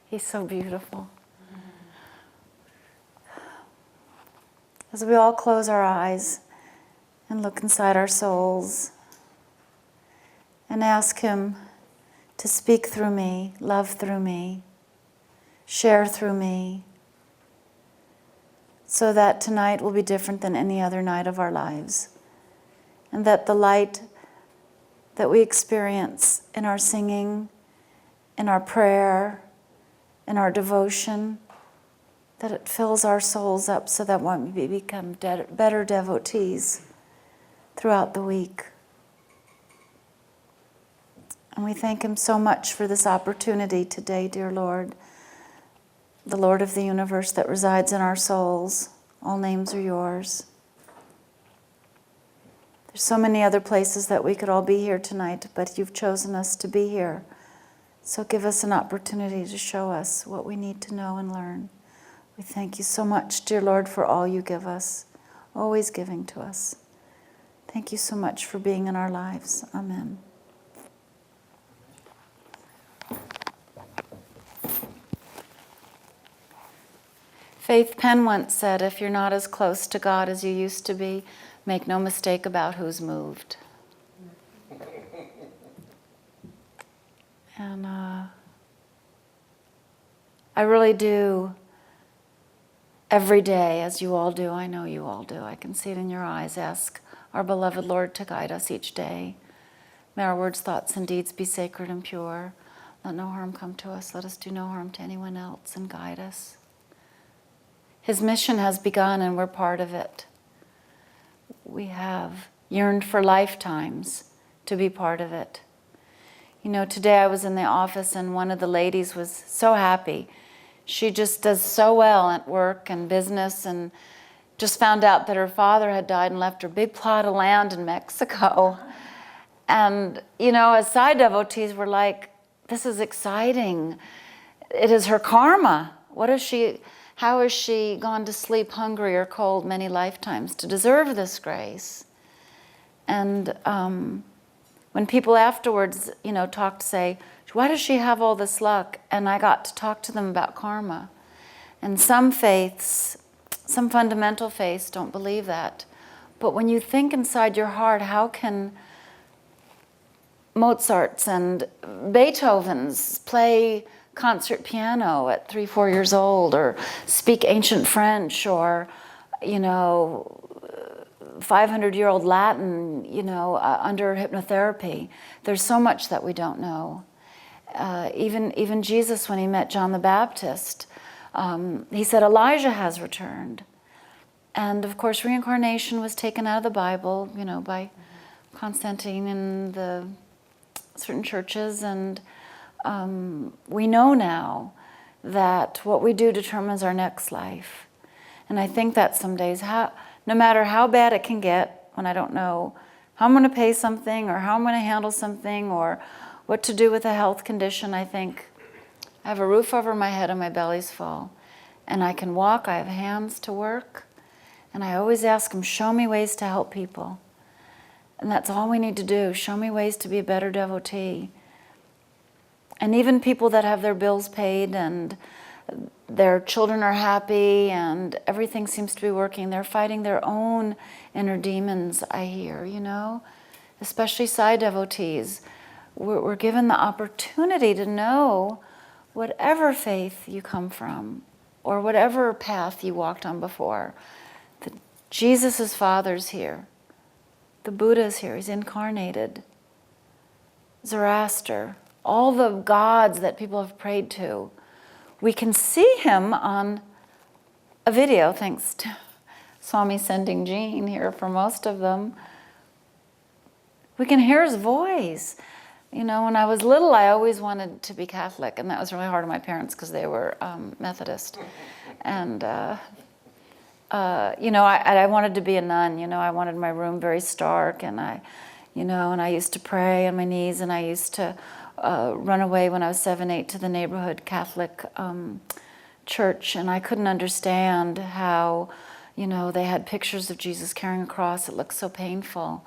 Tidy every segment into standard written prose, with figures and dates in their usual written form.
He's so beautiful. As we all close our eyes and look inside our souls and ask Him to speak through me, love through me, share through me, so that tonight will be different than any other night of our lives. And that the light that we experience in our singing, in our prayer, in our devotion, that it fills our souls up so that we become better devotees throughout the week. And we thank Him so much for this opportunity today, dear Lord, the Lord of the universe that resides in our souls. All names are yours. There's so many other places that we could all be here tonight, but you've chosen us to be here. So give us an opportunity to show us what we need to know and learn. We thank you so much, dear Lord, for all you give us, always giving to us. Thank you so much for being in our lives. Amen. Faith Penn once said, if you're not as close to God as you used to be, make no mistake about who's moved. And I really do, every day, as you all do, I know you all do, I can see it in your eyes, ask our beloved Lord to guide us each day. May our words, thoughts, and deeds be sacred and pure. Let no harm come to us. Let us do no harm to anyone else, and guide us. His mission has begun and we're part of it. We have yearned for lifetimes to be part of it. You know, today I was in the office and one of the ladies was so happy. She just does so well at work and business, and just found out that her father had died and left her a big plot of land in Mexico. And, you know, as side devotees, we're like, this is exciting. It is her karma. How has she gone to sleep hungry or cold many lifetimes to deserve this grace? And when people afterwards, you know, talk to say, why does she have all this luck? And I got to talk to them about karma. And some faiths, some fundamental faiths don't believe that. But when you think inside your heart, how can Mozart's and Beethoven's play concert piano at 3-4 years old, or speak ancient French, or, you know, 500-year-old Latin, you know, under hypnotherapy? There's so much that we don't know. Even Jesus, when he met John the Baptist, he said Elijah has returned. And of course, reincarnation was taken out of the Bible, you know, by Constantine and the certain churches, and we know now that what we do determines our next life. And I think that some days, no matter how bad it can get, when I don't know how I'm going to pay something or how I'm going to handle something or what to do with a health condition, I think I have a roof over my head and my belly's full. And I can walk, I have hands to work. And I always ask Him, show me ways to help people. And that's all we need to do, show me ways to be a better devotee. And even people that have their bills paid and their children are happy and everything seems to be working, they're fighting their own inner demons, I hear, you know? Especially side devotees. We're given the opportunity to know whatever faith you come from or whatever path you walked on before, that Jesus' Father's here. The Buddha's here, he's incarnated. Zoroaster, all the gods that people have prayed to. We can see him on a video, thanks to Swami sending Jean here for most of them. We can hear his voice. You know, when I was little, I always wanted to be Catholic, and that was really hard on my parents because they were Methodist. And, you know, I wanted to be a nun. You know, I wanted my room very stark, and I used to pray on my knees, and I used to run away when I was 7, 8 to the neighborhood Catholic church, and I couldn't understand how, you know, they had pictures of Jesus carrying a cross. It looked so painful.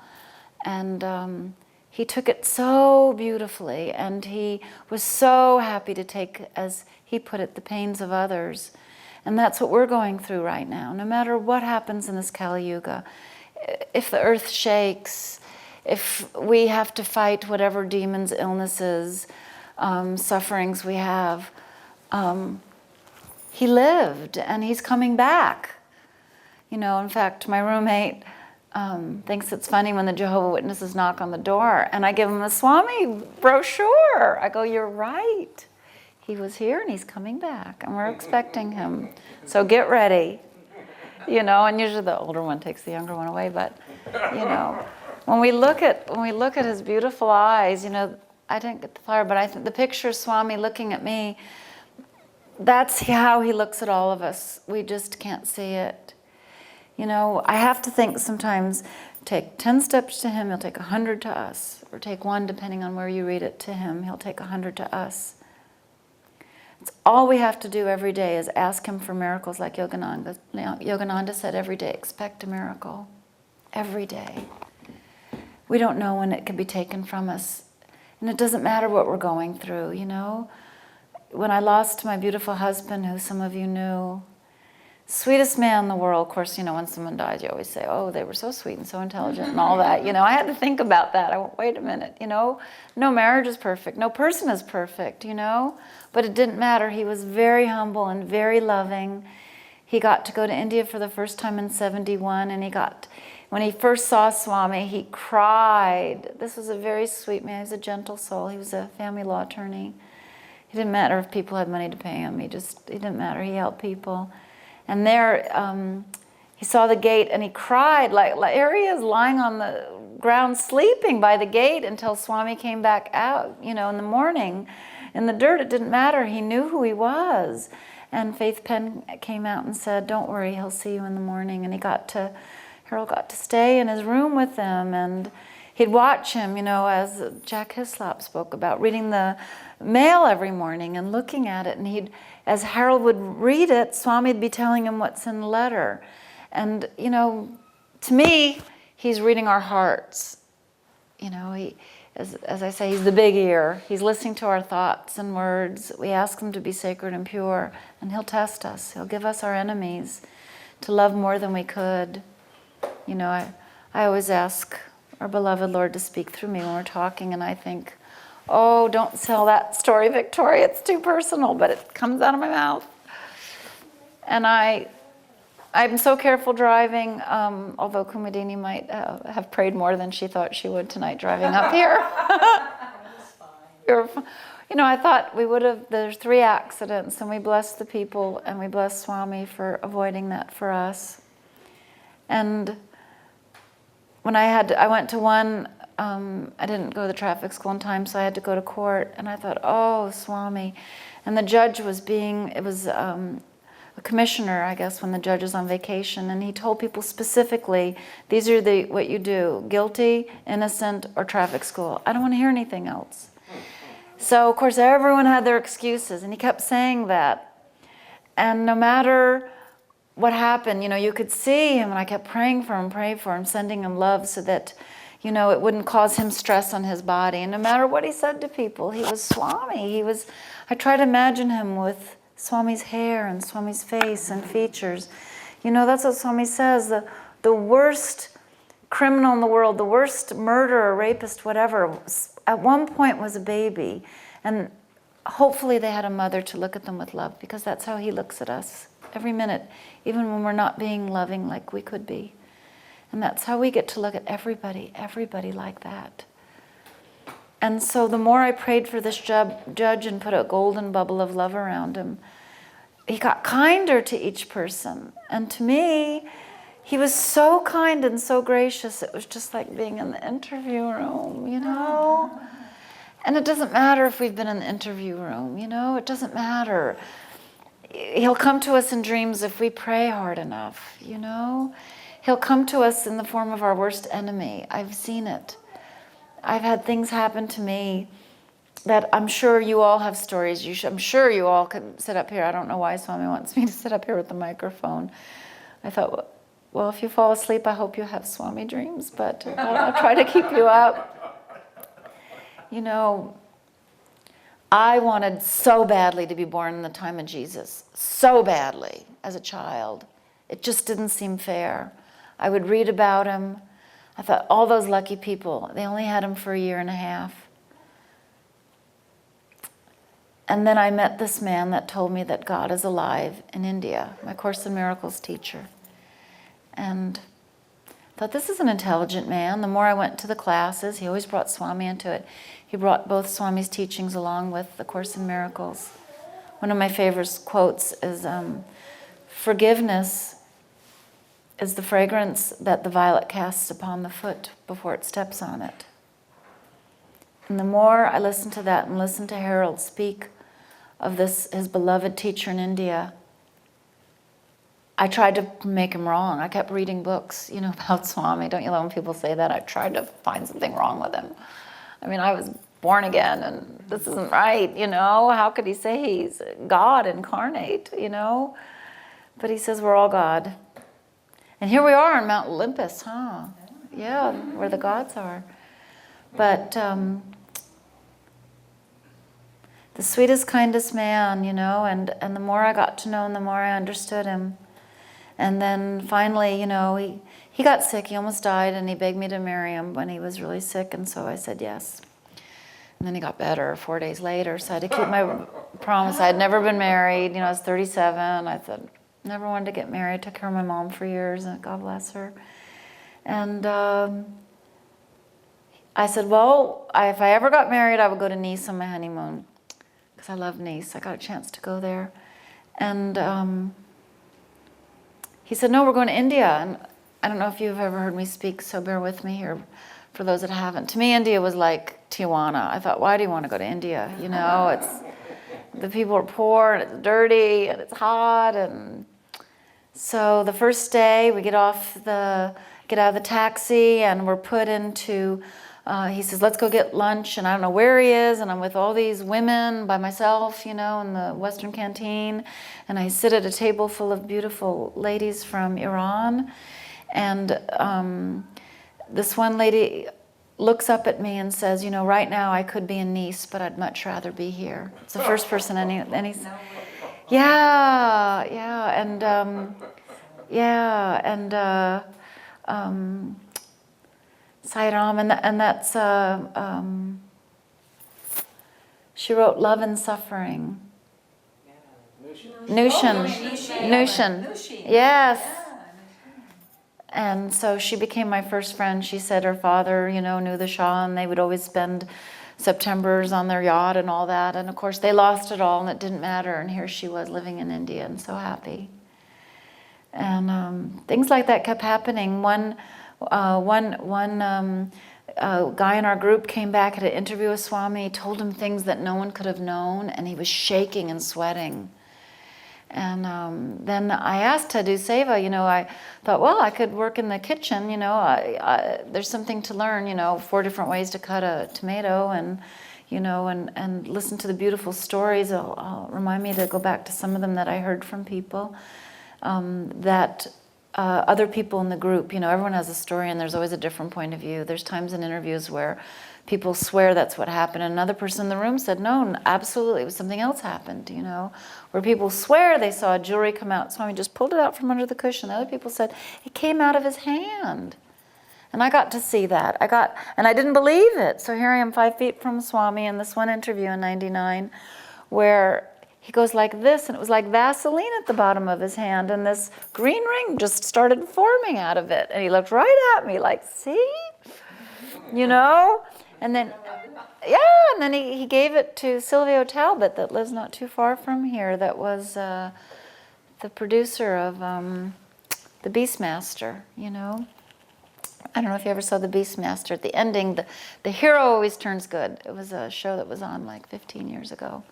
And he took it so beautifully, and he was so happy to take, as he put it, the pains of others. And that's what we're going through right now. No matter what happens in this Kali Yuga, if the earth shakes, if we have to fight whatever demons, illnesses, sufferings we have, he lived, and he's coming back. You know, in fact, my roommate thinks it's funny when the Jehovah's Witnesses knock on the door, and I give him the Swami brochure. I go, you're right. He was here, and he's coming back, and we're expecting him. So get ready. You know, and usually the older one takes the younger one away, but, you know, when we look at his beautiful eyes, you know, I didn't get the flower, but I think the picture of Swami looking at me, that's how he looks at all of us. We just can't see it. You know, I have to think sometimes, take 10 steps to him, he'll take 100 to us. Or take 1, depending on where you read it, to him, he'll take 100 to us. It's all we have to do every day is ask him for miracles, like Yogananda. Yogananda said every day, expect a miracle. Every day. We don't know when it can be taken from us. And it doesn't matter what we're going through, you know. When I lost my beautiful husband, who some of you knew, sweetest man in the world. Of course, you know, when someone dies, you always say, oh, they were so sweet and so intelligent and all that. You know, I had to think about that. I went, wait a minute, you know, no marriage is perfect. No person is perfect, you know. But it didn't matter. He was very humble and very loving. He got to go to India for the first time in 71, and when he first saw Swami, he cried. This was a very sweet man. He was a gentle soul. He was a family law attorney. It didn't matter if people had money to pay him. It didn't matter. He helped people. And there, he saw the gate, and he cried. Like here he is lying on the ground sleeping by the gate until Swami came back out, you know, in the morning. In the dirt, it didn't matter. He knew who he was. And Faith Penn came out and said, don't worry, he'll see you in the morning. And Harold got to stay in his room with them, and he'd watch him, you know, as Jack Hislop spoke about, reading the mail every morning and looking at it. And as Harold would read it, Swami'd be telling him what's in the letter. And, you know, to me, he's reading our hearts. You know, as I say, he's the big ear. He's listening to our thoughts and words. We ask him to be sacred and pure, and he'll test us. He'll give us our enemies to love more than we could. You know, I always ask our beloved Lord to speak through me when we're talking, and I think, oh, don't tell that story, Victoria. It's too personal, but it comes out of my mouth. And I'm so careful driving, although Kumadini might have prayed more than she thought she would tonight driving up here. You know, I thought there's 3 accidents, and we bless the people, and we bless Swami for avoiding that for us. And when I went to one, I didn't go to the traffic school in time, so I had to go to court, and I thought, oh, Swami. And the judge was a commissioner, I guess, when the judge is on vacation, and he told people specifically, these are what you do, guilty, innocent, or traffic school. I don't want to hear anything else. So, of course, everyone had their excuses, and he kept saying that. And no matter what happened, you know, you could see him, and I kept praying for him, sending him love so that, you know, it wouldn't cause him stress on his body. And no matter what he said to people, he was Swami. I try to imagine him with Swami's hair and Swami's face and features. You know, that's what Swami says. The worst criminal in the world, the worst murderer, rapist, whatever, at one point was a baby. And hopefully they had a mother to look at them with love, because that's how he looks at us every minute, even when we're not being loving like we could be. And that's how we get to look at everybody like that. And so the more I prayed for this judge and put a golden bubble of love around him, he got kinder to each person. And to me, he was so kind and so gracious. It was just like being in the interview room, you know? And it doesn't matter if we've been in the interview room, you know? It doesn't matter. He'll come to us in dreams if we pray hard enough, you know? He'll come to us in the form of our worst enemy. I've seen it. I've had things happen to me that I'm sure you all have stories. I'm sure you all could sit up here. I don't know why Swami wants me to sit up here with the microphone. I thought, well, if you fall asleep, I hope you have Swami dreams, but I'll try to keep you up. You know, I wanted so badly to be born in the time of Jesus, so badly as a child. It just didn't seem fair. I would read about him. I thought, all those lucky people, they only had him for a year and a half. And then I met this man that told me that God is alive in India, my Course in Miracles teacher. And I thought, this is an intelligent man. The more I went to the classes, he always brought Swami into it. He brought both Swami's teachings along with the Course in Miracles. One of my favorite quotes is, forgiveness is the fragrance that the violet casts upon the foot before it steps on it. And the more I listened to that and listened to Harold speak of this, his beloved teacher in India, I tried to make him wrong. I kept reading books, about Swami. Don't you love when people say that? I tried to find something wrong with him. I mean, I was born again, and this isn't right, How could he say he's God incarnate, But he says we're all God. And here we are on Mount Olympus, huh? Yeah, where the gods are. But the sweetest, kindest man, and the more I got to know him, the more I understood him. And then finally, he got sick, he almost died, and he begged me to marry him when he was really sick, and so I said yes. And then he got better 4 days later, so I had to keep my promise. I had never been married, I was 37. I said, never wanted to get married. Took care of my mom for years, and God bless her. And I said, well, if I ever got married, I would go to Nice on my honeymoon, because I love Nice. I got a chance to go there. And he said, no, we're going to India. And I don't know if you've ever heard me speak, so bear with me here for those that haven't. To me, India was like Tijuana. I thought, why do you want to go to India? The people are poor, and it's dirty, and it's hot. And so the first day, we get out of the taxi, and we're put into, he says, let's go get lunch. And I don't know where he is, and I'm with all these women by myself, in the Western canteen. And I sit at a table full of beautiful ladies from Iran. And this one lady looks up at me and says, right now I could be in Nice, but I'd much rather be here. It's the first person any yeah, and Sairam, and that's she wrote Love and Suffering. Nushin. Yes. And so she became my first friend. She said her father, knew the Shah, and they would always spend Septembers on their yacht and all that. And of course, they lost it all, and it didn't matter. And here she was living in India and so happy. And things like that kept happening. One guy in our group came back at an interview with Swami. He told him things that no one could have known, and he was shaking and sweating. And then I asked to do seva. I thought, well, I could work in the kitchen. There's something to learn. 4 different ways to cut a tomato, and and listen to the beautiful stories. I'll remind me to go back to some of them that I heard from people. That other people in the group, everyone has a story, and there's always a different point of view. There's times in interviews where people swear that's what happened, and another person in the room said, no, absolutely, it was something else happened, where people swear they saw a jewelry come out. Swami just pulled it out from under the cushion. The other people said, it came out of his hand. And I got to see that. And I didn't believe it. So here I am 5 feet from Swami in this one interview in 99, where he goes like this, and it was like Vaseline at the bottom of his hand, and this green ring just started forming out of it. And he looked right at me like, see? And then, and then he gave it to Silvio Talbot that lives not too far from here, that was the producer of The Beastmaster, I don't know if you ever saw The Beastmaster. At the ending, the hero always turns good. It was a show that was on like 15 years ago.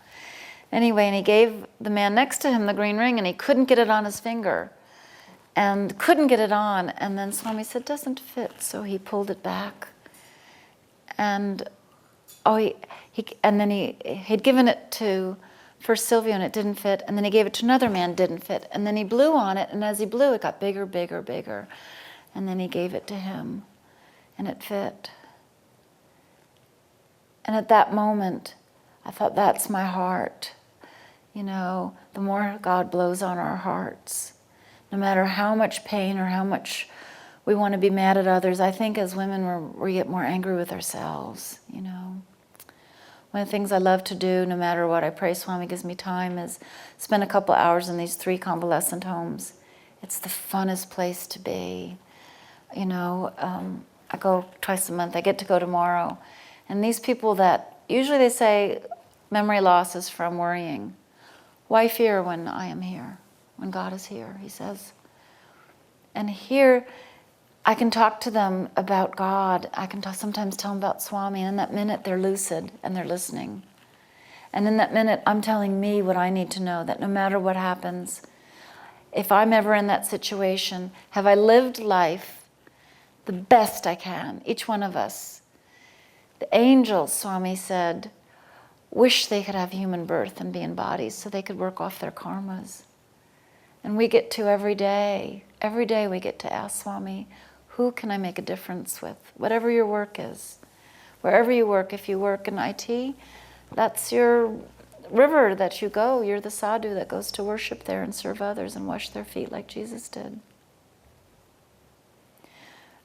Anyway, and he gave the man next to him the green ring, and he couldn't get it on his finger. And couldn't get it on. And then Swami said, doesn't fit. So he pulled it back. And he'd given it to first Silvio, and it didn't fit. And then he gave it to another man, didn't fit. And then he blew on it, and as he blew, it got bigger, bigger, bigger. And then he gave it to him, and it fit. And at that moment, I thought, that's my heart. You know, the more God blows on our hearts, no matter how much pain or how much we want to be mad at others, I think as women we get more angry with ourselves, you know. One of the things I love to do, no matter what, I pray Swami gives me time, is spend a couple hours in these 3 convalescent homes. It's the funnest place to be. You know, I go twice a month. I get to go tomorrow. And these people that, usually they say memory loss is from worrying. Why fear when I am here, when God is here, he says. And here, I can talk to them about God. I can sometimes tell them about Swami. And in that minute, they're lucid and they're listening. And in that minute, I'm telling me what I need to know, that no matter what happens, if I'm ever in that situation, have I lived life the best I can, each one of us. The angels, Swami said, wish they could have human birth and be in bodies so they could work off their karmas. And we get to every day we get to ask Swami, who can I make a difference with? Whatever your work is, wherever you work, if you work in IT, that's your river that you go. You're the sadhu that goes to worship there and serve others and wash their feet like Jesus did.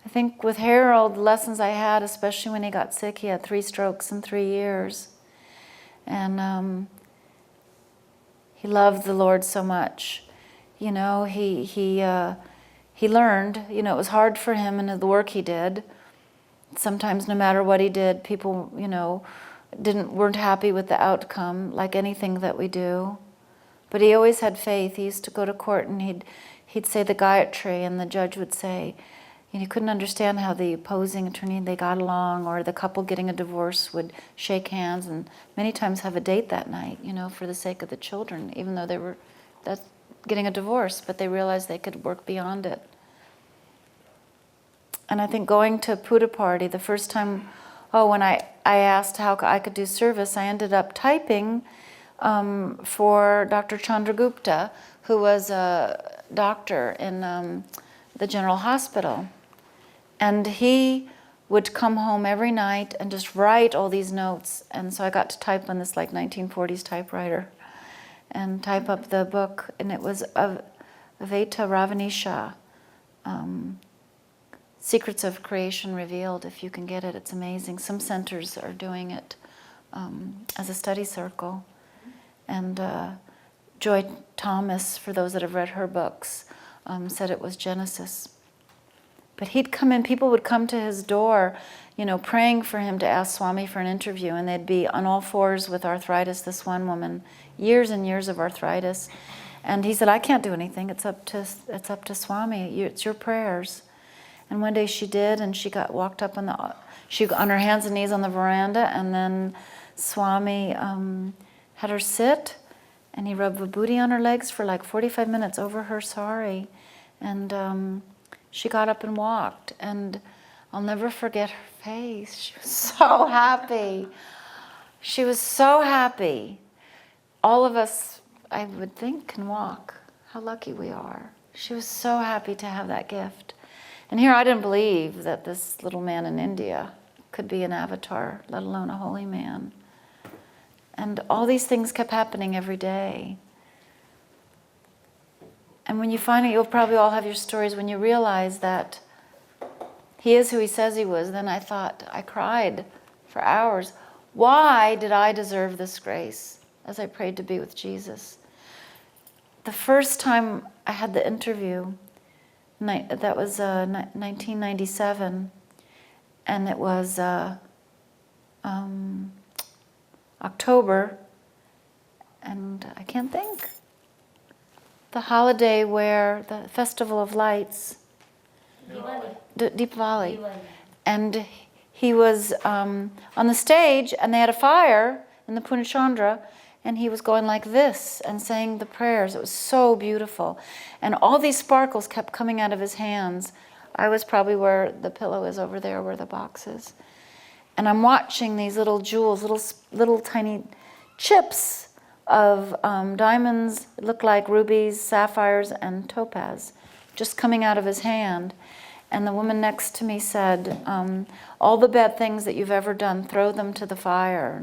I think with Harold, the lessons I had, especially when he got sick, he had 3 strokes in 3 years. And he loved the Lord so much. You know, he learned, you know, it was hard for him in the work he did. Sometimes no matter what he did, people, you know, weren't happy with the outcome, like anything that we do. But he always had faith. He used to go to court and he'd say the Gayatri, and the judge would say, you know, he couldn't understand how the opposing attorney, they got along, or the couple getting a divorce would shake hands and many times have a date that night, you know, for the sake of the children, even though they were getting a divorce, but they realized they could work beyond it. And I think going to a puja party, the first time, when I asked how I could do service, I ended up typing for Dr. Chandragupta, who was a doctor in the General Hospital. And he would come home every night and just write all these notes. And so I got to type on this like 1940s typewriter and type up the book. And it was Veta Ravanisha, Secrets of Creation Revealed. If you can get it, it's amazing. Some centers are doing it as a study circle. And Joy Thomas, for those that have read her books, said it was Genesis. But he'd come in, people would come to his door, you know, praying for him to ask Swami for an interview, and they'd be on all fours with arthritis, this one woman, years and years of arthritis. And he said, I can't do anything, it's up to Swami, it's your prayers. And one day she did, and she walked up on her hands and knees on the veranda, and then Swami had her sit, and he rubbed vibhuti on her legs for like 45 minutes over her sari. And she got up and walked, and I'll never forget her face. She was so happy. She was so happy. All of us, I would think, can walk. How lucky we are. She was so happy to have that gift. And here I didn't believe that this little man in India could be an avatar, let alone a holy man. And all these things kept happening every day. And when you find it, you'll probably all have your stories when you realize that he is who he says he was. Then I cried for hours. Why did I deserve this grace as I prayed to be with Jesus? The first time I had the interview, that was 1997, and it was October, and I can't think. The holiday where the Festival of Lights, Deepavali. And he was on the stage, and they had a fire in the Punachandra, and he was going like this and saying the prayers. It was so beautiful. And all these sparkles kept coming out of his hands. I was probably where the pillow is over there, where the box is. And I'm watching these little jewels, little tiny chips of diamonds, look like rubies, sapphires, and topaz, just coming out of his hand. And the woman next to me said, all the bad things that you've ever done, throw them to the fire.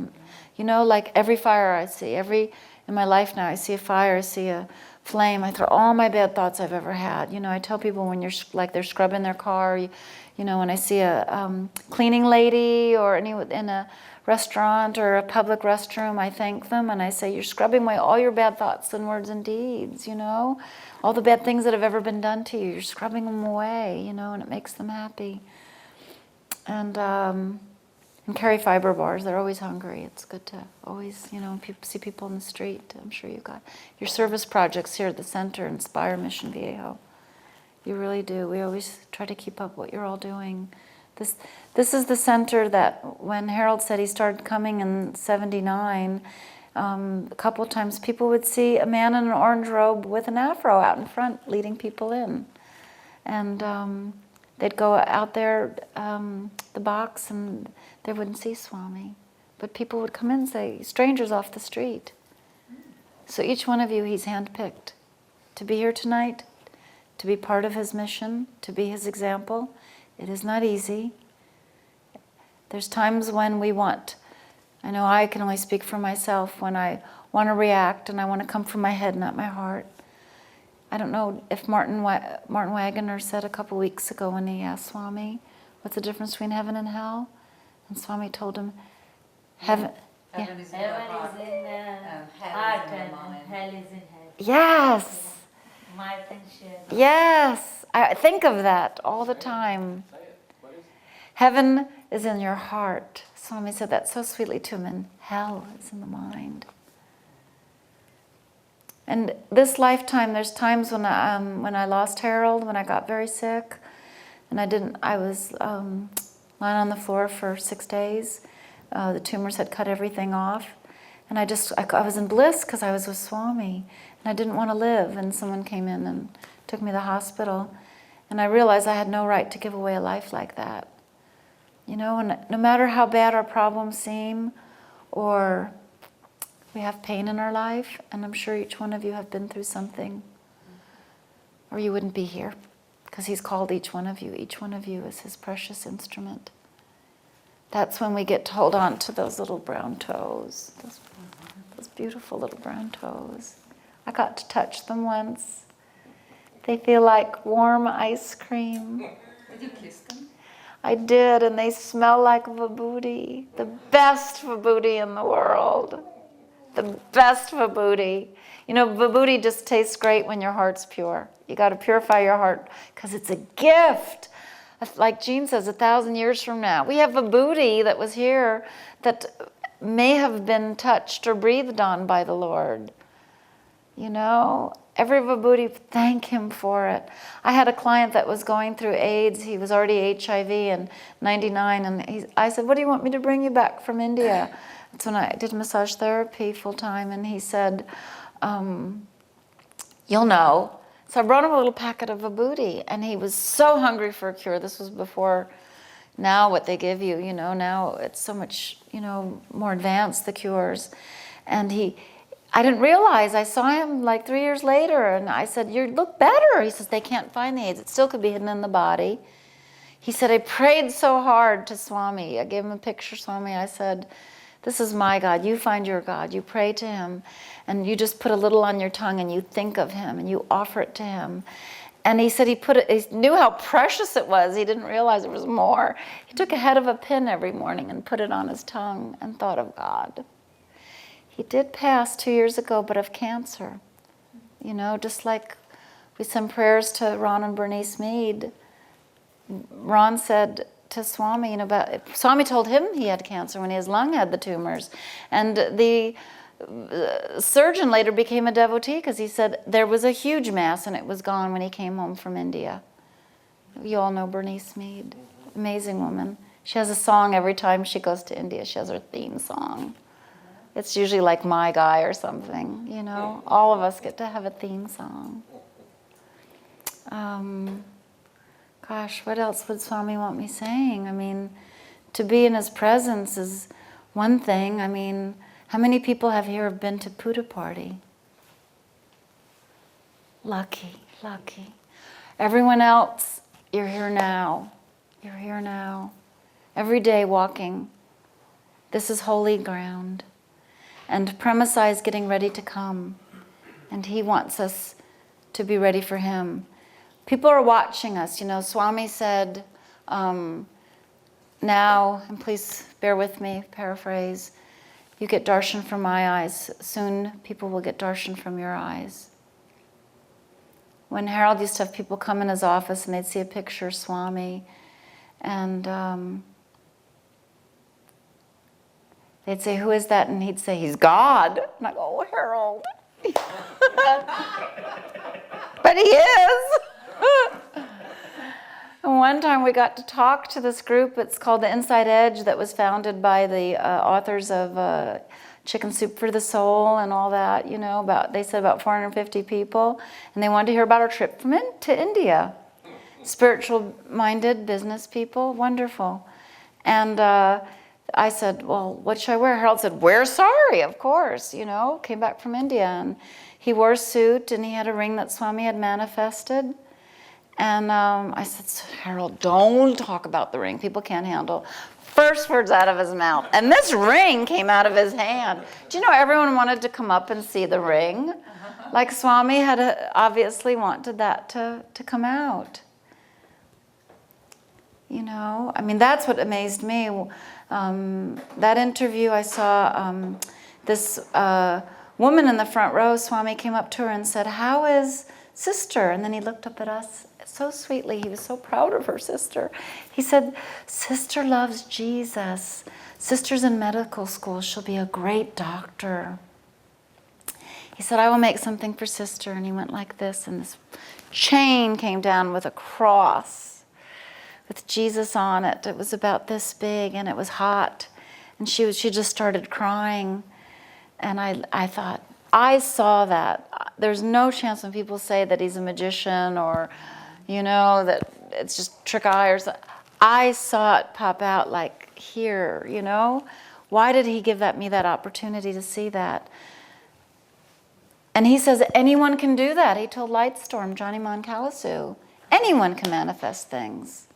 You know, like every fire I see, in my life now, I see a fire, I see a flame, I throw all my bad thoughts I've ever had. You know, I tell people when you're like they're scrubbing their car, you know, when I see a cleaning lady or in a restaurant or a public restroom, I thank them and I say, you're scrubbing away all your bad thoughts and words and deeds, you know? All the bad things that have ever been done to you, you're scrubbing them away, you know, and it makes them happy. And carry fiber bars, they're always hungry. It's good to always, you know, see people in the street. I'm sure you've got your service projects here at the center, Inspire Mission Viejo. You really do. We always try to keep up what you're all doing. This is the center that when Harold said he started coming in '79, a couple of times people would see a man in an orange robe with an afro out in front leading people in. And they'd go out there, the box, and they wouldn't see Swami. But people would come in and say, strangers off the street. So each one of you, he's handpicked to be here tonight, to be part of his mission, to be his example. It is not easy. There's times when we want, I know I can only speak for myself, when I want to react and I want to come from my head, not my heart. I don't know if Martin Wagner said a couple weeks ago when he asked Swami, what's the difference between heaven and hell? And Swami told him, heaven is in the heart and hell is in head. Yes. Yes. I think of that all the time. Heaven is in your heart. Swami said that so sweetly to him, and hell is in the mind. And this lifetime, there's times when I lost Harold, when I got very sick, and I was lying on the floor for 6 days. The tumors had cut everything off, and I was in bliss because I was with Swami, and I didn't want to live. And someone came in and took me to the hospital, and I realized I had no right to give away a life like that. You know, and no matter how bad our problems seem, or we have pain in our life, and I'm sure each one of you have been through something, or you wouldn't be here, because he's called each one of you. Each one of you is his precious instrument. That's when we get to hold on to those little brown toes, those beautiful little brown toes. I got to touch them once. They feel like warm ice cream. Did you kiss them? I did, and they smell like vibhuti, the best vibhuti in the world. The best vibhuti. You know, vibhuti just tastes great when your heart's pure. You got to purify your heart because it's a gift. Like Jean says, 1,000 years from now, we have vibhuti that was here that may have been touched or breathed on by the Lord. You know, every vibhuti, thank him for it. I had a client that was going through AIDS. He was already HIV in '99, and I said, what do you want me to bring you back from India? That's when I did massage therapy full time, and he said, you'll know. So I brought him a little packet of vibhuti, and he was so hungry for a cure. This was before now what they give you, you know, now it's so much, you know, more advanced, the cures. And I didn't realize, I saw him like 3 years later, and I said, you look better. He says, they can't find the AIDS. It still could be hidden in the body. He said, I prayed so hard to Swami. I gave him a picture, Swami. I said, this is my God. You find your God. You pray to him, and you just put a little on your tongue, and you think of him, and you offer it to him. And he said he knew how precious it was. He didn't realize it was more. He took a head of a pin every morning and put it on his tongue and thought of God. He did pass 2 years ago, but of cancer. You know, just like we send prayers to Ron and Bernice Mead. Ron said to Swami, you know, Swami told him he had cancer when his lung had the tumors. And the surgeon later became a devotee because he said there was a huge mass and it was gone when he came home from India. You all know Bernice Mead, amazing woman. She has a song every time she goes to India. She has her theme song. It's usually like My Guy or something, you know. All of us get to have a theme song. Gosh, what else would Swami want me saying? I mean, to be in his presence is one thing. I mean, how many people have been to Puja party? Lucky, lucky. Everyone else You're here now. You're here now. Every day walking. This is holy ground. And Premasai is getting ready to come. And he wants us to be ready for him. People are watching us. You know, Swami said, now, and please bear with me, paraphrase, you get darshan from my eyes. Soon people will get darshan from your eyes. When Harold used to have people come in his office and they'd see a picture of Swami, and they'd say, who is that? And he'd say, he's God. And I go, oh, Harold. But he is. And one time we got to talk to this group. It's called The Inside Edge, that was founded by the authors of Chicken Soup for the Soul and all that, you know, they said about 450 people. And they wanted to hear about our trip to India. Spiritual-minded business people, wonderful. And I said, well, what should I wear? Harold said, wear sari, of course, you know, came back from India. And he wore a suit and he had a ring that Swami had manifested. And I said, Harold, don't talk about the ring. People can't handle. First words out of his mouth. And this ring came out of his hand. Do you know everyone wanted to come up and see the ring? Like Swami had obviously wanted that to come out. You know, I mean, that's what amazed me. That interview, I saw this woman in the front row. Swami came up to her and said, how is sister? And then he looked up at us so sweetly. He was so proud of her sister. He said, sister loves Jesus. Sister's in medical school. She'll be a great doctor. He said, I will make something for sister. And he went like this, and this chain came down with a cross with Jesus on it. It was about this big, and it was hot. And she just started crying. And I thought, I saw that. There's no chance when people say that he's a magician or, you know, that it's just trick eye or something. I saw it pop out like here, you know. Why did he give me that opportunity to see that? And he says anyone can do that. He told Lightstorm, Johnny Moncalasu, anyone can manifest things.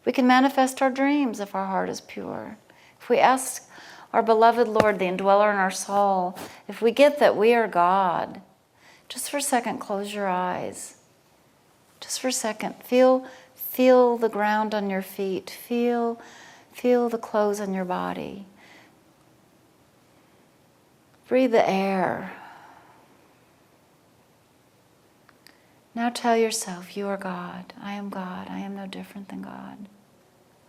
We can manifest our dreams if our heart is pure. If we ask our beloved Lord, the indweller in our soul, if we get that we are God, just for a second, close your eyes. Just for a second, feel the ground on your feet. Feel the clothes on your body. Breathe the air. Now tell yourself, you are God. I am God. I am no different than God.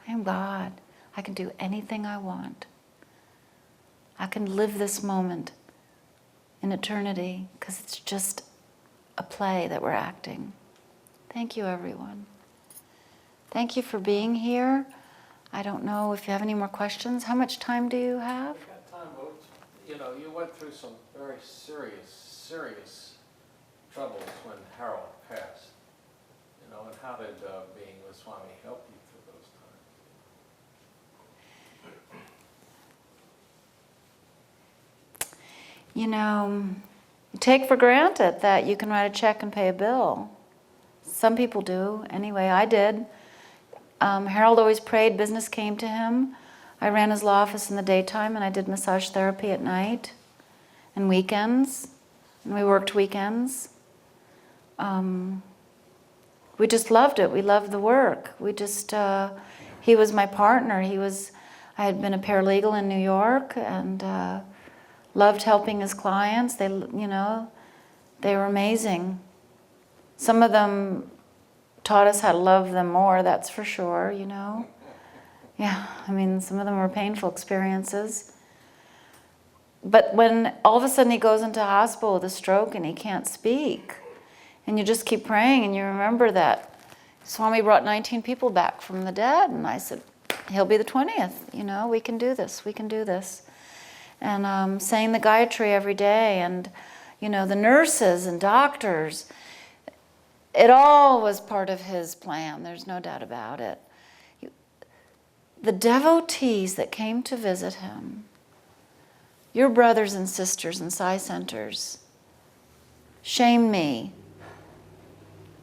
I am God. I can do anything I want. I can live this moment in eternity because it's just a play that we're acting. Thank you, everyone. Thank you for being here. I don't know if you have any more questions. How much time do you have? We've got time, but you know, you went through some very serious troubles when Harold passed. You know, and how did being with Swami help you through those times? You know, you take for granted that you can write a check and pay a bill. Some people do. Anyway, I did. Harold always prayed. Business came to him. I ran his law office in the daytime, and I did massage therapy at night and weekends. And we worked weekends. We just loved it. We loved the work. He was my partner. I had been a paralegal in New York and loved helping his clients. They were amazing. Some of them taught us how to love them more, that's for sure, you know. Yeah, I mean, some of them were painful experiences. But when all of a sudden he goes into hospital with a stroke and he can't speak, and you just keep praying and you remember that Swami brought 19 people back from the dead, and I said, he'll be the 20th, you know, we can do this, we can do this. And saying the Gayatri every day, and, you know, the nurses and doctors, it all was part of his plan, there's no doubt about it. The devotees that came to visit him, your brothers and sisters in Sai centers, shame me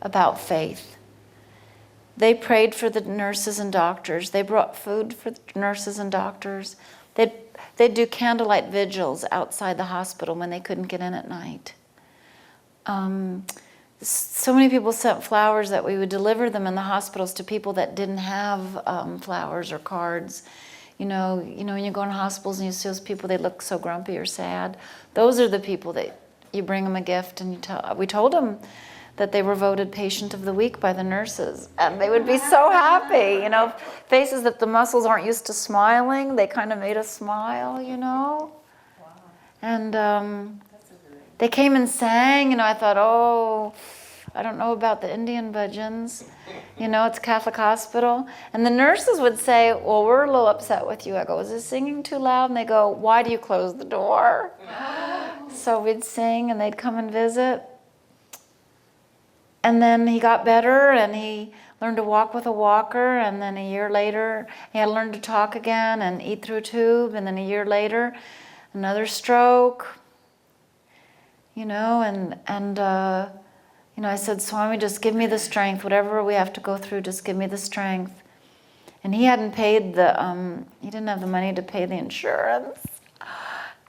about faith. They prayed for the nurses and doctors. They brought food for the nurses and doctors. They'd do candlelight vigils outside the hospital when they couldn't get in at night. So many people sent flowers that we would deliver them in the hospitals to people that didn't have flowers or cards. You know, when you go in hospitals and you see those people, they look so grumpy or sad. Those are the people that you bring them a gift, and we told them that they were voted patient of the week by the nurses, and they would be so happy. You know, faces that the muscles aren't used to smiling, they kind of made us smile. You know, Wow. and That's a great. they came and sang. You know, I thought, oh, I don't know about the Indian bhajans. You know, it's a Catholic hospital. And the nurses would say, well, we're a little upset with you. I go, is this singing too loud? And they go, why do you close the door? So we'd sing and they'd come and visit. And then he got better and he learned to walk with a walker. And then a year later, he had to learn to talk again and eat through a tube. And then a year later, another stroke. You know, you know, I said, Swami, just give me the strength. Whatever we have to go through, just give me the strength. And he hadn't paid he didn't have the money to pay the insurance.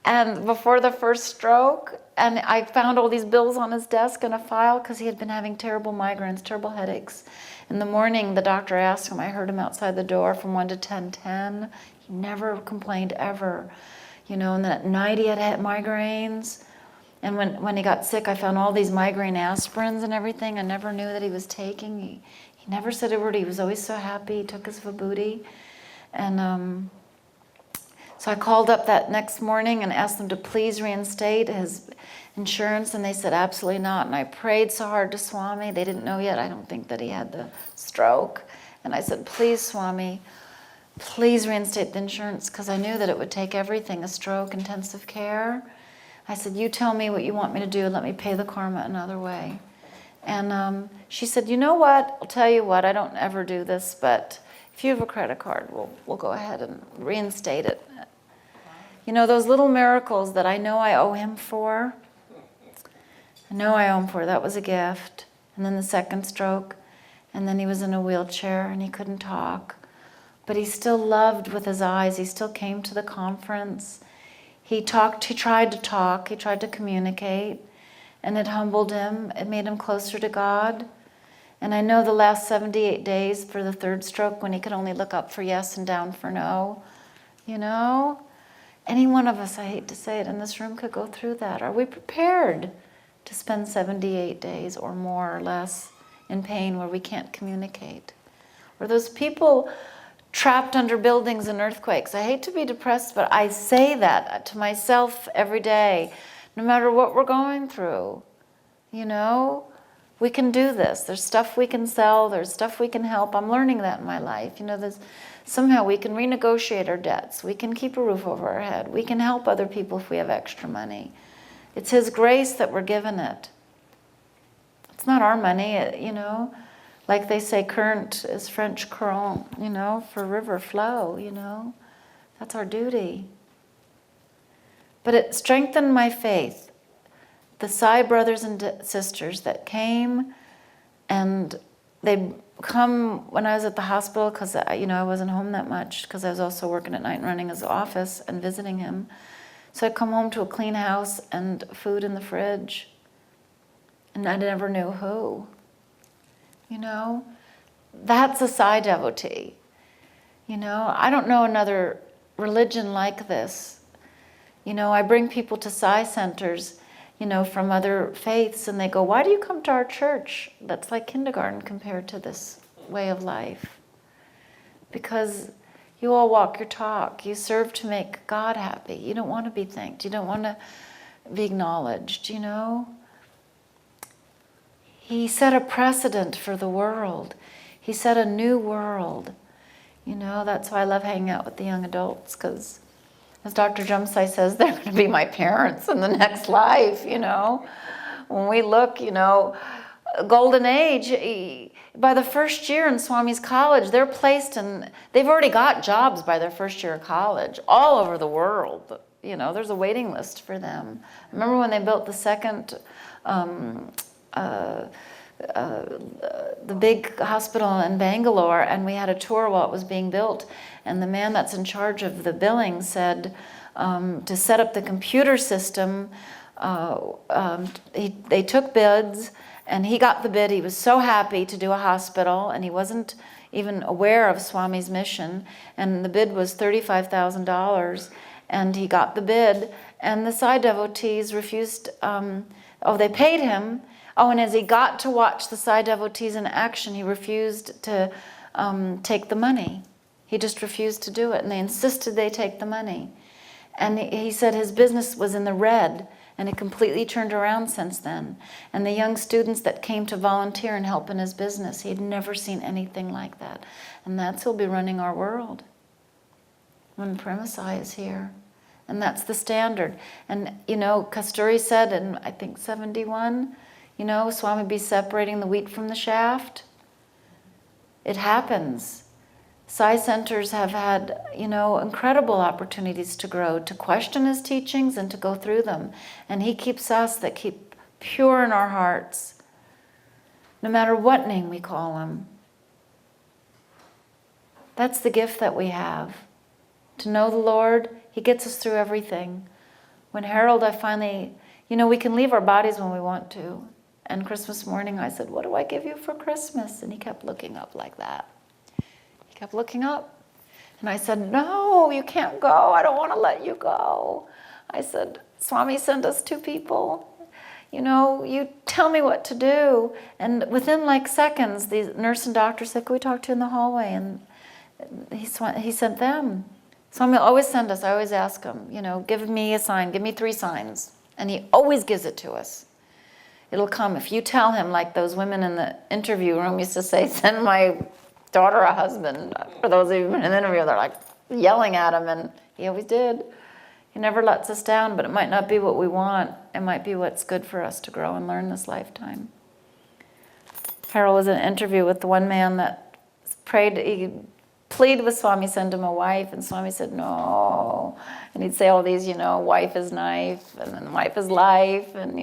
And before the first stroke, and I found all these bills on his desk in a file because he had been having terrible migraines, terrible headaches. In the morning, the doctor asked him, I heard him outside the door from 1 to 10:10. He never complained ever. You know, and then at night he had migraines. And when he got sick, I found all these migraine aspirins and everything. I never knew that he was taking. He never said a word. He was always so happy. He took his vibhuti. And so I called up that next morning and asked them to please reinstate his insurance. And they said, absolutely not. And I prayed so hard to Swami. They didn't know yet, I don't think, that he had the stroke. And I said, please, Swami, please reinstate the insurance, because I knew that it would take everything, a stroke, intensive care. I said, you tell me what you want me to do, let me pay the karma another way. And she said, you know what, I'll tell you what, I don't ever do this, but if you have a credit card, we'll go ahead and reinstate it. You know, those little miracles that I know I owe him for, that was a gift. And then the second stroke, and then he was in a wheelchair and he couldn't talk. But he still loved with his eyes, he still came to the conference. He tried to talk, he tried to communicate, and it humbled him, it made him closer to God. And I know the last 78 days for the third stroke, when he could only look up for yes and down for no, you know? Any one of us, I hate to say it, in this room could go through that. Are we prepared to spend 78 days or more or less in pain where we can't communicate? Or those people trapped under buildings and earthquakes. I hate to be depressed, but I say that to myself every day, no matter what we're going through. You know, we can do this. There's stuff we can sell, there's stuff we can help. I'm learning that in my life. You know, somehow we can renegotiate our debts. We can keep a roof over our head. We can help other people if we have extra money. It's His grace that we're given it. It's not our money, you know. Like they say, current is French courant, you know, for river flow, you know. That's our duty. But it strengthened my faith. The Sai brothers and sisters that came, and they'd come when I was at the hospital, because, you know, I wasn't home that much, because I was also working at night and running his office and visiting him. So I'd come home to a clean house and food in the fridge, and I never knew who. You know, that's a Sai devotee. You know, I don't know another religion like this. You know, I bring people to Sai centers, you know, from other faiths, and they go, why do you come to our church? That's like kindergarten compared to this way of life. Because you all walk your talk. You serve to make God happy. You don't want to be thanked. You don't want to be acknowledged, you know. He set a precedent for the world. He set a new world. You know, that's why I love hanging out with the young adults, because as Dr. Jumsai says, they're going to be my parents in the next life, you know. When we look, you know, golden age, by the first year in Swami's college, they're placed in, they've already got jobs by their first year of college, all over the world. You know, there's a waiting list for them. Remember when they built the second the big hospital in Bangalore, and we had a tour while it was being built, and the man that's in charge of the billing said to set up the computer system, they took bids, and he got the bid. He was so happy to do a hospital, and he wasn't even aware of Swami's mission, and the bid was $35,000, and he got the bid, and the Sai devotees refused, they paid him. Oh, and as he got to watch the Sai devotees in action, he refused to take the money. He just refused to do it, and they insisted they take the money. And he said his business was in the red, and it completely turned around since then. And the young students that came to volunteer and help in his business, he had never seen anything like that. And that's who'll be running our world when Premasai is here. And that's the standard. And, Kasturi said in, I think, 71, Swami be separating the wheat from the shaft. It happens. Sai centers have had, incredible opportunities to grow, to question his teachings and to go through them. And he keeps us that keep pure in our hearts, no matter what name we call him. That's the gift that we have. To know the Lord, he gets us through everything. When Harold, I finally, we can leave our bodies when we want to. And Christmas morning I said, what do I give you for Christmas? And he kept looking up like that. He kept looking up. And I said, no, you can't go. I don't want to let you go. I said, Swami sent us two people. You tell me what to do. And within like seconds, the nurse and doctor said, can we talk to you in the hallway? And he sent them. Swami will always send us. I always ask him, give me a sign. Give me 3 signs. And he always gives it to us. It'll come. If you tell him, like those women in the interview room used to say, send my daughter a husband. For those of you in an interview, they're like yelling at him, and he always did. He never lets us down, but it might not be what we want. It might be what's good for us to grow and learn this lifetime. Harold was in an interview with the one man that prayed, he pleaded with Swami, send him a wife, and Swami said, no. And he'd say all these, wife is knife, and then wife is life, and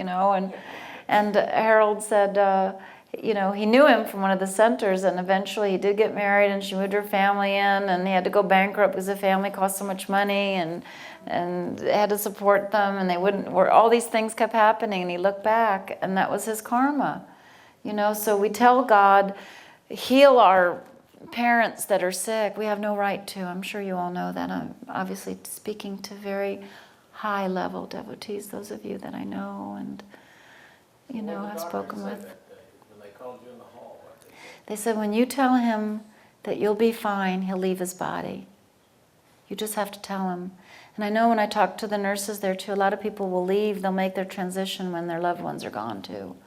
Harold said, he knew him from one of the centers, and eventually he did get married, and she moved her family in, and he had to go bankrupt because the family cost so much money, and had to support them, and they wouldn't. All these things kept happening, and he looked back, and that was his karma. So we tell God, heal our parents that are sick. We have no right to. I'm sure you all know that. I'm obviously speaking to very high-level devotees, those of you that I know and have spoken with. When they called you in the hall, they said, when you tell him that you'll be fine, he'll leave his body. You just have to tell him. And I know when I talk to the nurses there too, a lot of people will leave, they'll make their transition when their loved ones are gone too.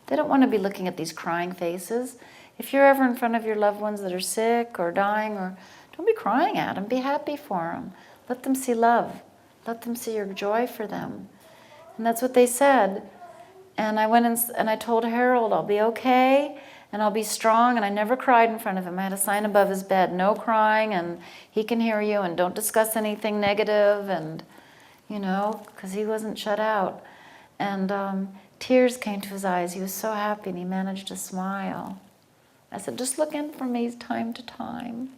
They don't want to be looking at these crying faces. If you're ever in front of your loved ones that are sick or dying, don't be crying at them, be happy for them. Let them see love. Let them see your joy for them. And that's what they said. And I went and I told Harold, I'll be okay, and I'll be strong, and I never cried in front of him. I had a sign above his bed, no crying, and he can hear you, and don't discuss anything negative, and, because he wasn't shut out. And tears came to his eyes. He was so happy, and he managed to smile. I said, just look in for me time to time,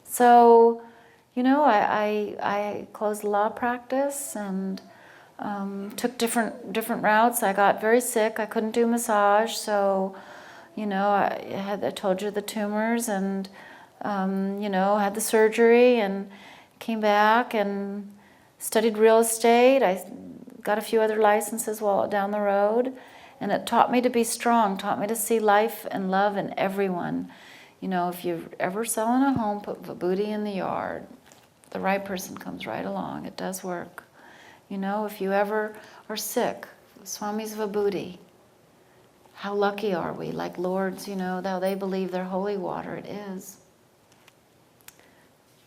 So, I closed the law practice and took different routes. I got very sick. I couldn't do massage, so, I told you the tumors, and, had the surgery, and came back and studied real estate. I got a few other licenses while down the road. And it taught me to be strong, taught me to see life and love in everyone. If you're ever selling a home, put vibhuti in the yard. The right person comes right along. It does work. If you ever are sick, Swami's vibhuti. How lucky are we? Like Lords, how they believe their holy water, it is.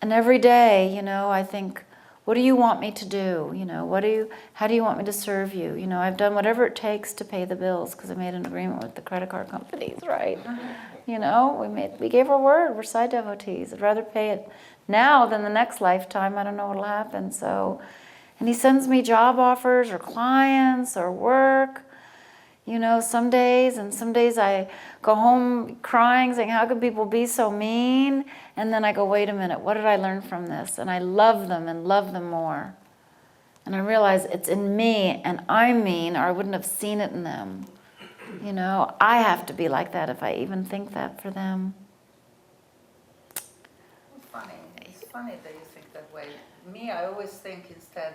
And every day, I think, what do you want me to do? How do you want me to serve you? I've done whatever it takes to pay the bills because I made an agreement with the credit card companies, right? We gave our word. We're Sai devotees. I'd rather pay it now than the next lifetime. I don't know what'll happen. So, and he sends me job offers or clients or work. You know, some days I go home crying, saying, how could people be so mean? And then I go, wait a minute, what did I learn from this? And I love them and love them more. And I realize it's in me, and I'm mean, or I wouldn't have seen it in them. You know, I have to be like that if I even think that for them. Funny. It's funny that you think that way. Me, I always think instead,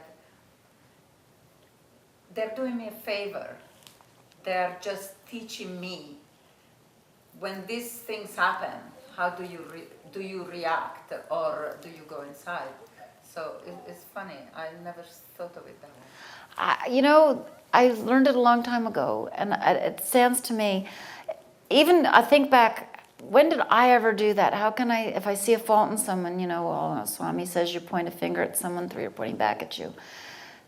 they're doing me a favor. They're just teaching me. When these things happen, how do you react, or do you go inside? So it's funny. I never thought of it that way. You know, I learned it a long time ago, and it stands to me. Even I think back, when did I ever do that? How can I, if I see a fault in someone, you know, well, Swami says you point a finger at someone, three are pointing back at you.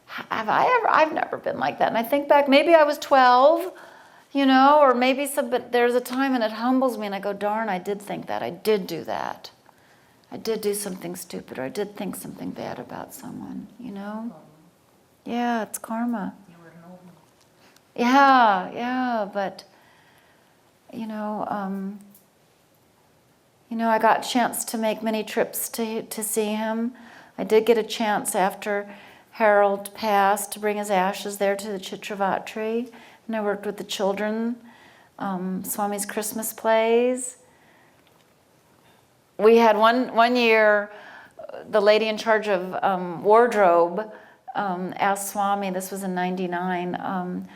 Have I ever? I've never been like that. And I think back, maybe I was 12, you know, or maybe some, but there's a time and it humbles me and I go, darn, I did think that. I did do that. I did do something stupid, or I did think something bad about someone, you know? Yeah, it's karma. You were normal. Yeah, but, you know, I got a chance to make many trips to see him. I did get a chance after Harold passed to bring his ashes there to the Chitravatri, and I worked with the children, Swami's Christmas plays. We had one year, the lady in charge of wardrobe asked Swami, this was in '99,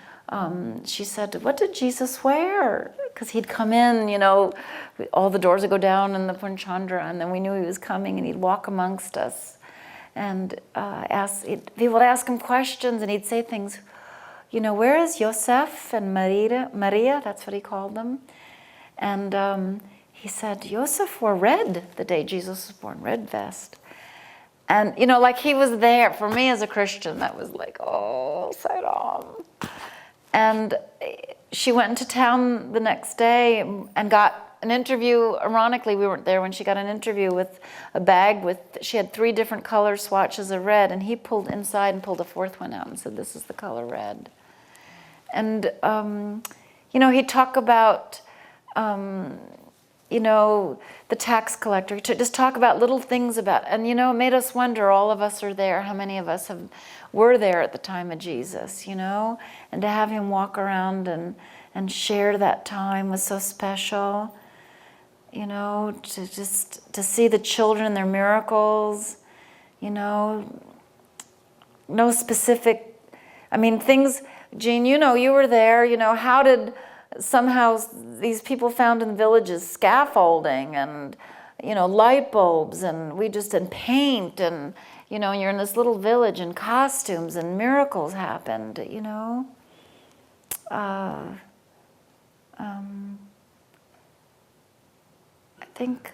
she said, what did Jesus wear? Because he'd come in, you know, all the doors would go down in the Punchandra, and then we knew he was coming, and he'd walk amongst us. And people would ask him questions, and he'd say things, you know, where is Yosef and Maria? That's what he called them. And he said, Yosef wore red the day Jesus was born, red vest. And, you know, like he was there. For me as a Christian, that was like, oh, Sairam. And she went into town the next day and got an interview. Ironically, we weren't there when she got an interview with a bag with, she had 3 different color swatches of red, and he pulled inside and pulled a 4th one out and said, this is the color red. And, you know, he'd talk about, you know, the tax collector. He'd just talk about little things about, and, you know, it made us wonder, all of us are there, how many of us were there at the time of Jesus, you know? And to have him walk around and share that time was so special. You know, to see the children and their miracles, you know, no specific, I mean, things, Jean, you know, you were there, you know, how did somehow these people found in the villages scaffolding and, you know, light bulbs, and we just in paint, and, you know, you're in this little village in costumes, and miracles happened, you know. I think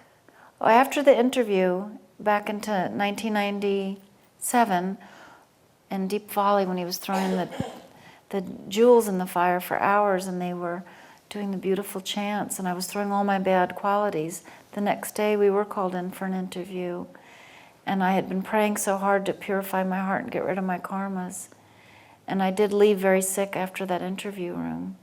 after the interview, back into 1997, in Deep Valley, when he was throwing the jewels in the fire for hours, and they were doing the beautiful chants, and I was throwing all my bad qualities. The next day we were called in for an interview, and I had been praying so hard to purify my heart and get rid of my karmas. And I did leave very sick after that interview room.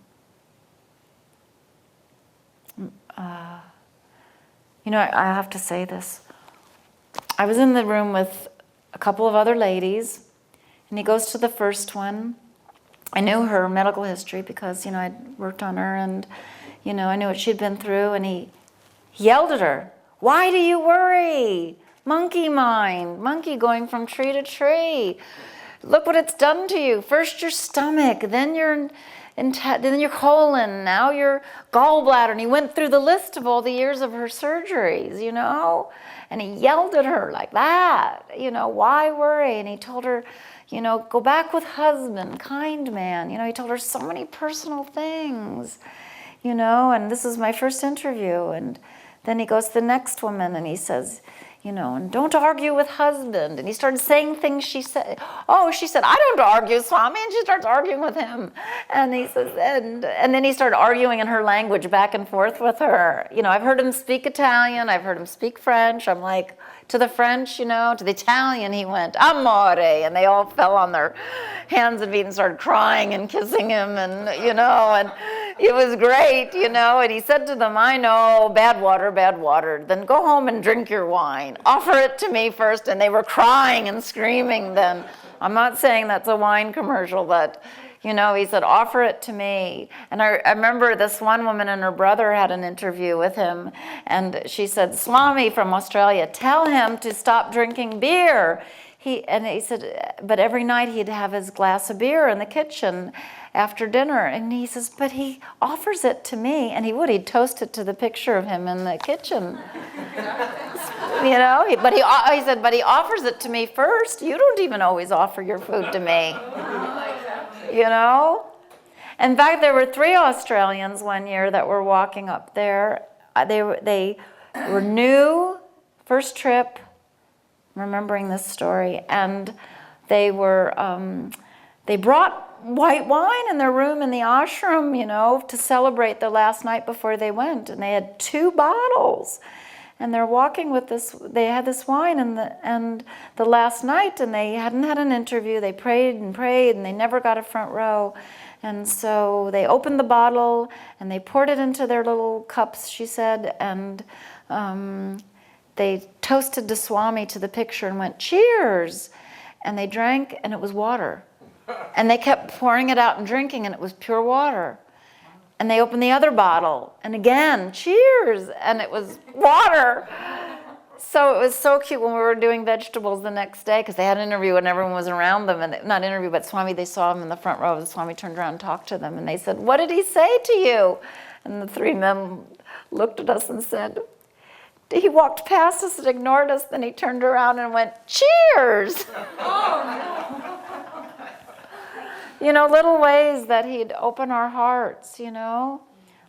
You know, I have to say this. I was in the room with a couple of other ladies, and he goes to the first one. I knew her medical history because, you know, I'd worked on her, and, you know, I knew what she'd been through, and he yelled at her, why do you worry? Monkey mind, monkey going from tree to tree. Look what it's done to you. First your stomach, then your colon, now your gallbladder. And he went through the list of all the years of her surgeries, you know, and he yelled at her like that, you know, why worry? And he told her, you know, go back with husband, kind man. You know, he told her so many personal things, you know, and this is my first interview. And then he goes to the next woman and he says, you know, and don't argue with husband. And he started saying things she said. Oh, she said, I don't argue, Swami. And she starts arguing with him. And he says, and then he started arguing in her language back and forth with her. You know, I've heard him speak Italian. I've heard him speak French. I'm like, To the French, to the Italian, he went, amore, and they all fell on their hands and feet and started crying and kissing him, and, and it was great, and he said to them, I know, bad water, then go home and drink your wine. Offer it to me first, and they were crying and screaming then. I'm not saying that's a wine commercial, but he said, offer it to me. And I remember this one woman and her brother had an interview with him, and she said, Swami from Australia, tell him to stop drinking beer. He said, but every night he'd have his glass of beer in the kitchen after dinner. And he says, but he offers it to me. And he'd toast it to the picture of him in the kitchen. He said, but he offers it to me first. You don't even always offer your food to me. In fact, there were 3 Australians one year that were walking up there. They were new, first trip, remembering this story, and they brought white wine in their room in the ashram, to celebrate the last night before they went, and they had 2 bottles. And they're walking with this, they had this wine and the last night, and they hadn't had an interview. They prayed, and they never got a front row. And so they opened the bottle, and they poured it into their little cups, she said, and they toasted the Swami to the picture and went, cheers! And they drank, and it was water. And they kept pouring it out and drinking, and it was pure water. And they opened the other bottle, and again, cheers, and it was water. So it was so cute when we were doing vegetables the next day, because they had an interview and everyone was around them, and not interview, but Swami, they saw him in the front row. The Swami turned around and talked to them, and they said, what did he say to you? And the 3 men looked at us and said, he walked past us and ignored us, then he turned around and went, cheers! Little ways that he'd open our hearts,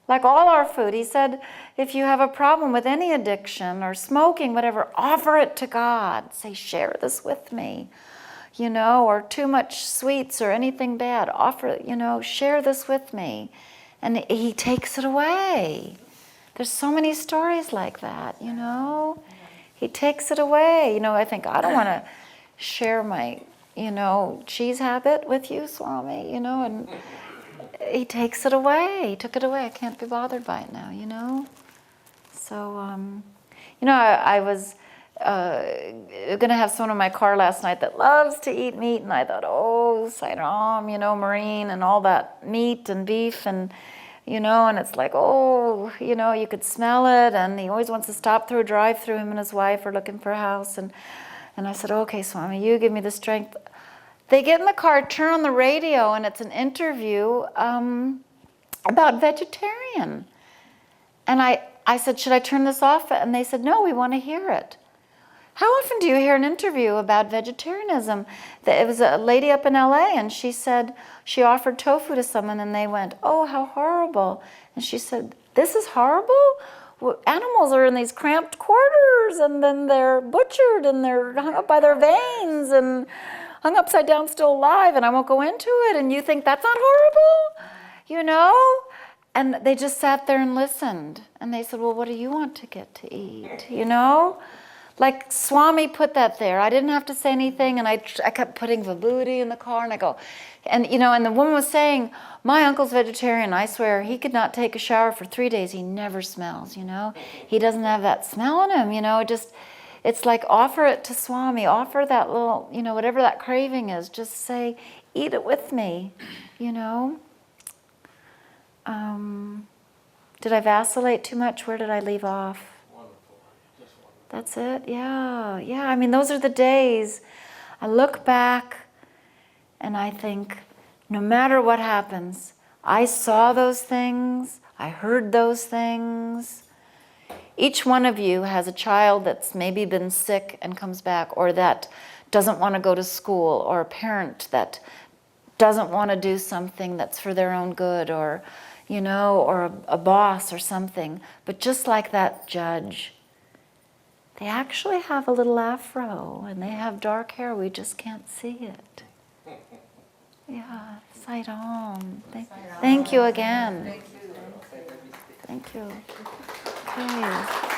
Like all our food. He said, if you have a problem with any addiction or smoking, whatever, offer it to God. Say, share this with me, or too much sweets or anything bad. Offer, share this with me. And he takes it away. There's so many stories like that, He takes it away. I think, I don't want to share my cheese habit with you, Swami, and he takes it away. He took it away. I can't be bothered by it now, So, I was going to have someone in my car last night that loves to eat meat, and I thought, oh, Sairam, marine and all that meat and beef and, and it's like, oh, you could smell it, and he always wants to stop through a drive-through, him and his wife are looking for a house, and I said, okay, Swami, you give me the strength. They get in the car, turn on the radio, and it's an interview about vegetarian. And I said, should I turn this off? And they said, no, we want to hear it. How often do you hear an interview about vegetarianism? It was a lady up in LA, and she said she offered tofu to someone, and they went, oh, how horrible. And she said, this is horrible? Well, animals are in these cramped quarters, and then they're butchered, and they're hung up by their veins, and hung upside down still alive, and I won't go into it, and you think that's not horrible? And they just sat there and listened. And they said, well, what do you want to get to eat? Like Swami put that there. I didn't have to say anything, and I kept putting vibhuti in the car, and I go, and the woman was saying, my uncle's vegetarian, I swear, he could not take a shower for 3 days. He never smells, He doesn't have that smell in him, it's like offer it to Swami, offer that little, whatever that craving is, just say, eat it with me, Did I vacillate too much? Where did I leave off? Wonderful. Just wonderful. That's it, yeah. Those are the days. I look back and I think, no matter what happens, I saw those things, I heard those things. Each one of you has a child that's maybe been sick and comes back, or that doesn't want to go to school, or a parent that doesn't want to do something that's for their own good, or a boss or something. But just like that judge, they actually have a little afro, and they have dark hair, we just can't see it. Yeah, Sairam. Thank you again. Thank you. Thank you. Okay.